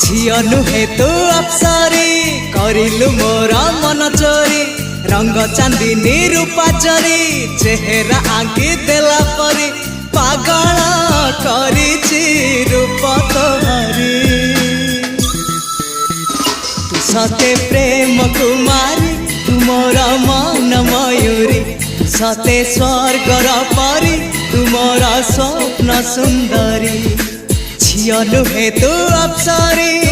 झियो नुहे तू अप्सरी करिलु मोर मन चोरी रंग चांदनी रूपा चोरी चेहरा आंकी देला परी पागल करिछि रूप तोहरी तू सते प्रेम कुमारी तू मोर मन मयूरी सते स्वर्गर परी तू मोर स्वप्न सुंदरी झियो नुहे तू अप्सरी।